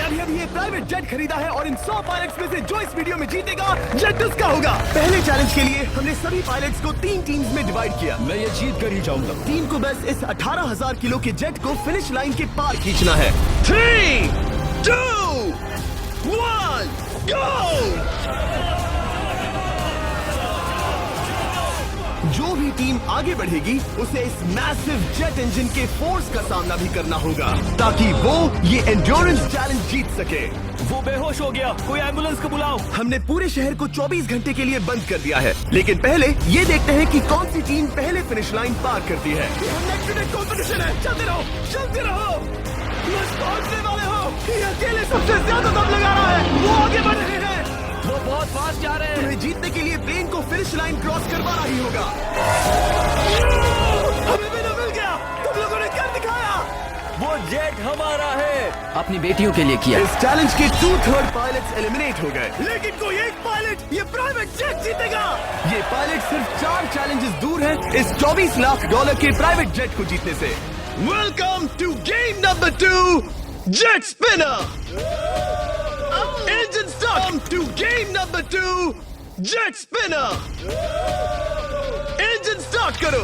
अभी अभी ये प्राइवेट जेट खरीदा है और इन 100 पायलट्स में से जो इस वीडियो में जीतेगा जेट उसका होगा। पहले चैलेंज के लिए हमने सभी पायलट्स को 3 टीम्स में डिवाइड किया। मैं ये जीत कर ही जाऊंगा। टीम को बस इस 18,000 किलो के जेट को फिनिश लाइन के पार खींचना है। 3, 2, 1, गो! जो भी टीम आगे बढ़ेगी उसे इस मैसिव जेट इंजन के फोर्स का सामना भी करना होगा ताकि वो ये एंड्योरेंस चैलेंज जीत सके। वो बेहोश हो गया, कोई एम्बुलेंस को बुलाओ। हमने पूरे शहर को 24 घंटे के लिए बंद कर दिया है, लेकिन पहले ये देखते हैं कि कौन सी टीम पहले फिनिश लाइन पार करती है। कंपटीशन है, चलते रहो, चलते रहो। पहुंचने वाले हो, ये अकेले सबसे ज्यादा दम लगा रहा है, वो आगे बढ़ रहे हैं। वो बहुत फास्ट जा रहे हैं। तुम्हें जीतने के लिए प्लेन को फिनिश लाइन क्रॉस करवाना ही होगा। हमें भी मिल गया, तुम लोगों ने कर दिखाया। वो जेट हमारा है। अपनी बेटियों के लिए किया। इस चैलेंज के 2/3 पायलट्स एलिमिनेट हो गए, लेकिन कोई एक पायलट ये प्राइवेट जेट जीतेगा। ये पायलट सिर्फ 4 चैलेंजेस दूर है इस $24 लाख के प्राइवेट जेट को जीतने से। Welcome to game number 2, jet spinner. Engine start to game number 2, jet spinner. Engine start करो।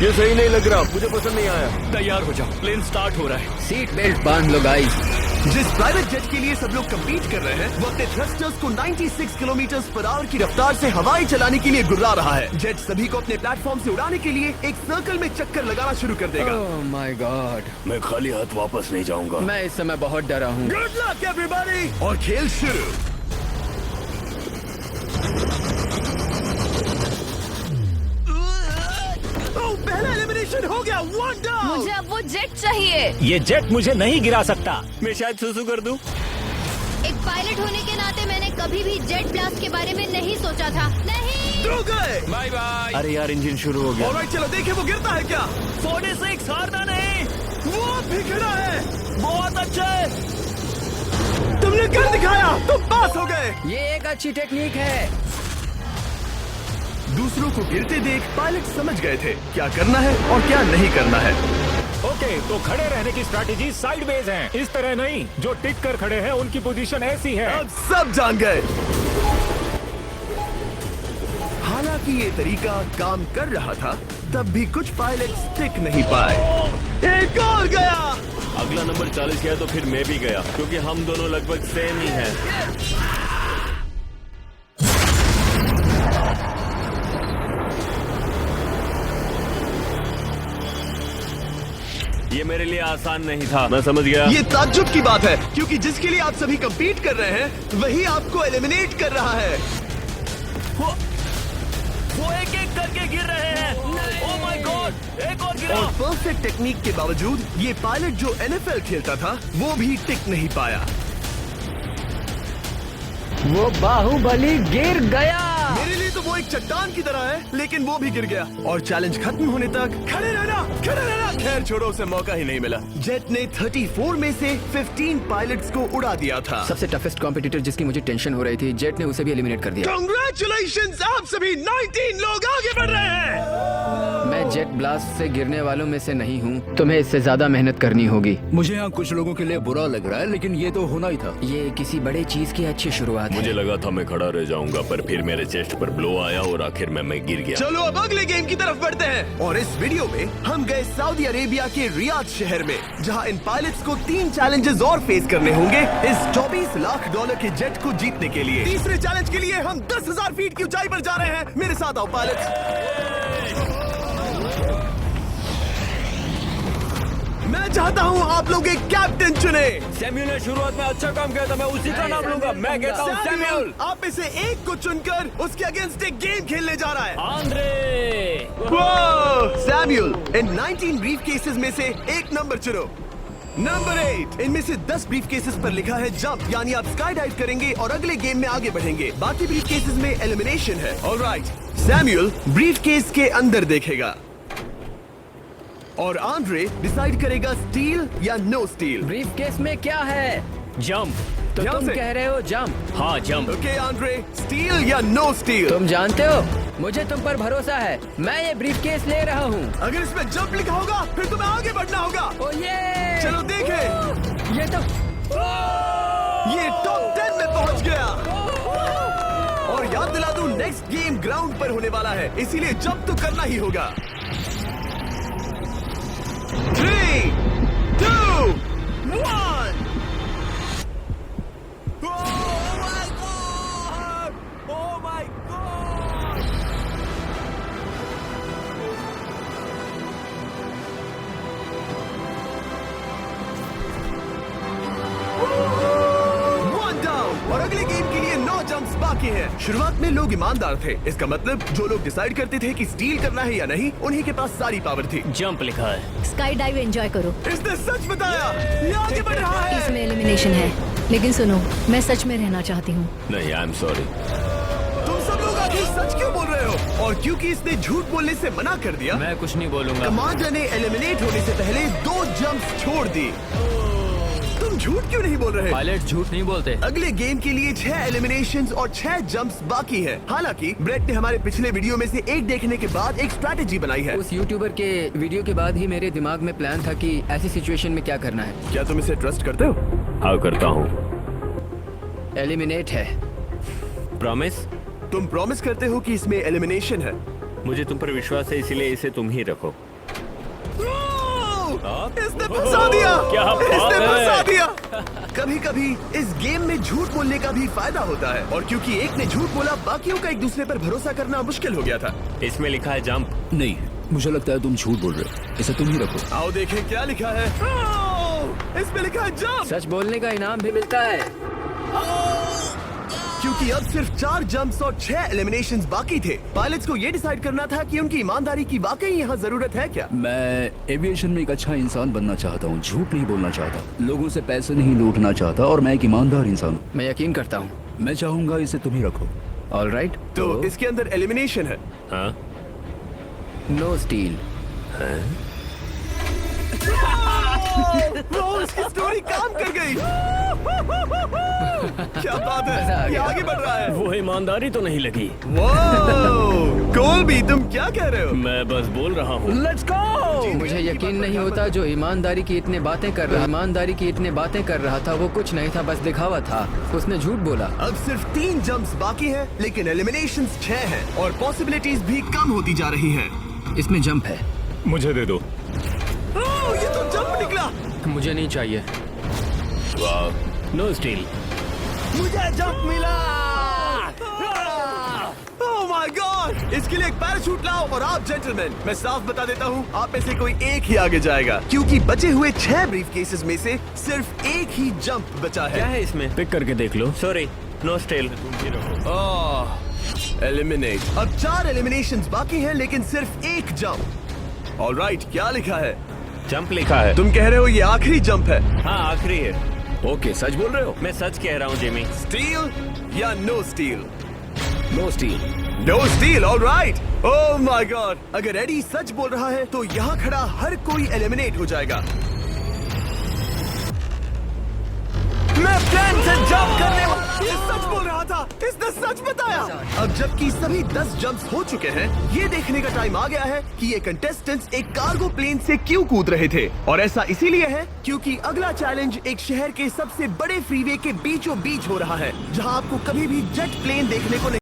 ये सही नहीं लग रहा, मुझे पसंद नहीं आया। तैयार हो जाओ, प्लेन स्टार्ट हो रहा है। सीट बेल्ट बांध लो गाइस। जिस प्राइवेट जेट के लिए सब लोग कम्पीट कर रहे हैं वो अपने थ्रस्टर्स को 96 किलोमीटर पर आवर की रफ्तार से हवाएं चलाने के लिए गुर्रा रहा है। जेट सभी को अपने प्लेटफॉर्म से उड़ाने के लिए एक सर्कल में चक्कर लगाना शुरू कर देगा। ओह माय गॉड, मैं खाली हाथ वापस नहीं जाऊंगा। मैं इस समय बहुत डरा हूँ। गुड लक एवरीबॉडी, और खेल शुरू। पहला एलिमिनेशन हो गया, 1 डाउन। मुझे अब वो जेट चाहिए। ये जेट मुझे नहीं गिरा सकता। मैं शायद सुसु कर दूं। एक पायलट होने के नाते मैंने कभी भी जेट ब्लास्ट के बारे में नहीं सोचा था। नहीं। 2 गए। Bye bye. अरे यार, इंजन शुरू हो गया। ऑलराइट, चलो देखें वो गिरता है क्या। 46 हारना नहीं। वो भी गिरा है। बहुत अच्छा है। तुमने कर दिखाया, तुम पास हो गए। ये एक अच्छी टेक्निक है। दूसरों को गिरते देख पायलट समझ गए थे क्या करना है और क्या नहीं करना है। ओके, तो खड़े रहने की स्ट्रैटेजी साइडवेज है, इस तरह नहीं। जो टिक कर खड़े हैं उनकी पोजीशन ऐसी है। अब सब जान गए। हालांकि ये तरीका काम कर रहा था, तब भी कुछ पायलट टिक नहीं पाए। एक और गया। अगला नंबर 40 गया तो फिर मैं भी गया, क्योंकि हम दोनों लगभग सेम ही हैं। ये मेरे लिए आसान नहीं था, मैं समझ गया। ये ताज्जुब की बात है, क्योंकि जिसके लिए आप सभी कंपीट कर रहे हैं वही आपको एलिमिनेट कर रहा है। वो एक एक करके गिर रहे हैं। ओह माय गॉड, एक और गिरा। और परफेक्ट टेक्निक के बावजूद ये पायलट जो NFL खेलता था वो भी टिक नहीं पाया। वो बाहुबली गिर गया। मेरे लिए तो वो एक चट्टान की तरह है, लेकिन वो भी गिर गया। और चैलेंज खत्म होने तक खड़े रहना, खड़े रहना। खैर छोड़ो, उसे मौका ही नहीं मिला। जेट ने 34 में से 15 पायलट्स को उड़ा दिया था। सबसे टफेस्ट कॉम्पिटिटर जिसकी मुझे टेंशन हो रही थी, जेट ने उसे भी एलिमिनेट कर दिया। कांग्रेचुलेशंस, आप सभी 19 लोग आगे बढ़ रहे हैं। मैं जेट ब्लास्ट से गिरने वालों में से नहीं हूँ। तुम्हें इससे ज्यादा मेहनत करनी होगी। मुझे यहाँ कुछ लोगों के लिए बुरा लग रहा है, लेकिन ये तो होना ही था। ये किसी बड़े चीज की अच्छी शुरुआत मुझे है। लगा था मैं खड़ा रह जाऊंगा, पर फिर मेरे चेस्ट पर ब्लो आया और आखिर में मैं गिर गया। चलो अब अगले गेम की तरफ बढ़ते हैं। और इस वीडियो में हम गए सऊदी अरेबिया के रियाद शहर में, जहां इन पायलट्स को 3 चैलेंजेस और फेस करने होंगे इस $24 लाख के जेट को जीतने के लिए। तीसरे चैलेंज के लिए हम 10,000 फीट की ऊंचाई पर जा रहे हैं। मेरे साथ आओ पायलट्स। मैं चाहता हूँ आप लोग एक कैप्टन चुने। सैम्यूल ने शुरुआत में अच्छा काम किया था, मैं उसी का नाम लूंगा। मैं कहता हूँ सैम्यूल। आप में से एक को चुनकर उसके अगेंस्ट एक गेम खेलने जा रहा है। आंद्रे। सैम्यूल, इन 19 ब्रीफ केसेस में से एक नंबर चुनो। नंबर 8। इनमें से 10 ब्रीफ केसेस पर लिखा है जंप, यानी आप स्काई डाइव करेंगे और अगले गेम में आगे बढ़ेंगे। बाकी ब्रीफ केसेस में एलिमिनेशन है। ऑलराइट, सैम्यूल ब्रीफ केस के अंदर देखेगा और आंद्रे डिसाइड करेगा स्टील या नो स्टील। ब्रीफ केस में क्या है? जंप। तो ध्यान तुम से। कह रहे हो जंप। हाँ, जंप। ओके आंद्रे, स्टील या नो स्टील? तुम जानते हो, मुझे तुम पर भरोसा है। मैं ये ब्रीफ केस ले रहा हूँ। अगर इसमें जंप लिखा होगा फिर तुम्हें आगे बढ़ना होगा। ओ ये चलो देखें। ये तो ये टॉप 10 में पहुंच गया। और याद दिला दूं, नेक्स्ट गेम ग्राउंड पर होने वाला है, इसीलिए जंप तो करना ही होगा। 3, 2, 1। और अगले गेम के लिए 9 जंप्स बाकी हैं। शुरुआत में लोग ईमानदार थे, इसका मतलब जो लोग डिसाइड करते थे कि स्टील करना है या नहीं, उन्हीं के पास सारी पावर थी। जंप लिखा है। स्काई डाइव एंजॉय करो। इसने सच बताया, ये आगे बढ़ रहा है। इसमें एलिमिनेशन है, लेकिन सुनो, मैं सच में रहना चाहती हूँ। नहीं, आई एम सॉरी। तुम सब लोग आखिर सच क्यों बोल रहे हो? और क्योंकि इसने झूठ बोलने से मना कर दिया, मैं कुछ नहीं बोलूंगा। कमांडर ने एलिमिनेट होने से पहले 2 जंप्स छोड़ दी। तुम झूठ क्यों नहीं बोल रहे? पायलट झूठ नहीं बोलते। अगले गेम के लिए 6 एलिमिनेशंस और 6 जंप्स बाकी है। हालांकि ब्रेट ने हमारे पिछले वीडियो में से एक देखने के बाद एक स्ट्रैटेजी बनाई है। उस यूट्यूबर के वीडियो के बाद ही मेरे दिमाग में प्लान था कि ऐसी सिचुएशन में क्या करना है। क्या तुम इसे ट्रस्ट करते हो? हाँ, करता हूँ। एलिमिनेट है। प्रॉमिस? तुम प्रॉमिस करते हो कि इसमें एलिमिनेशन है? मुझे तुम पर विश्वास है, इसीलिए इसे तुम ही रखो। इसने फंसा दिया। क्या बात इसने है? फंसा दिया। कभी कभी इस गेम में झूठ बोलने का भी फायदा होता है, और क्योंकि एक ने झूठ बोला, बाकियों का एक दूसरे पर भरोसा करना मुश्किल हो गया था। इसमें लिखा है जंप। नहीं, मुझे लगता है तुम झूठ बोल रहे हो। इसे तुम ही रखो। आओ देखें क्या लिखा है। इसमें लिखा है जंप। सच बोलने का इनाम भी मिलता है। क्योंकि अब सिर्फ 4 जंप्स और 6 एलिमिनेशंस बाकी थे। पायलट्स को ये डिसाइड करना था कि उनकी ईमानदारी की वाकई यहाँ जरूरत है क्या। मैं एविएशन में एक अच्छा इंसान बनना चाहता हूँ, झूठ नहीं बोलना चाहता, लोगों से पैसे नहीं लूटना चाहता, और मैं एक ईमानदार इंसान हूँ। मैं यकीन करता हूँ। मैं चाहूंगा इसे तुम ही रखो। All right. तो इसके अंदर एलिमिनेशन है। हाँ, नो स्टील। इसकी स्टोरी काम कर गई। क्या बात है, ये आगे बढ़ रहा है। वो ईमानदारी तो नहीं लगी। कोल्बी, तुम क्या कह रहे हो? मैं बस बोल रहा हूँ। Let's go. मुझे यकीन नहीं होता जो ईमानदारी की इतने बातें कर रहा था वो कुछ नहीं था, बस दिखावा था। उसने झूठ बोला। अब सिर्फ 3 जंप्स बाकी हैं, लेकिन एलिमिनेशंस 6 हैं और पॉसिबिलिटीज भी कम होती जा रही हैं। इसमें जंप है। मुझे दे दो। ये तो जंप निकला। मुझे नहीं चाहिए। No steel. मुझे जंप मिला। ओह माय गॉड! इसके लिए एक पैराशूट लाओ। और आप जेंटलमैन, मैं साफ बता देता हूँ, आप में से कोई एक ही आगे जाएगा, क्योंकि बचे हुए 6 ब्रीफ केसेस में से सिर्फ एक ही जंप बचा क्या है। है इसमें? पिक करके देख लो। Sorry, no steal. एलिमिनेट। अब 4 एलिमिनेशंस बाकी हैं, लेकिन सिर्फ एक जंप। ऑलराइट, क्या लिखा है? जंप लिखा है। तुम कह रहे हो ये आखिरी जंप है? हाँ, आखिरी है। ओके, सच बोल रहे हो? मैं सच कह रहा हूँ जिमी। स्टील या no steal? No steal. No steal, alright. Oh my God! अगर एडी सच बोल रहा है तो यहाँ खड़ा हर कोई एलिमिनेट हो जाएगा। मैं प्लान से जंप करने वाला। ये सच बोल रहा था, इसने सच बताया। अब जबकि सभी 10 जंप्स हो चुके हैं, ये देखने का टाइम आ गया है कि ये कंटेस्टेंट्स एक कार्गो प्लेन से क्यों कूद रहे थे। और ऐसा इसीलिए है क्योंकि अगला चैलेंज एक शहर के सबसे बड़े फ्रीवे के बीचों बीच हो रहा है, जहां आपको कभी भी जेट प्लेन देखने को नहीं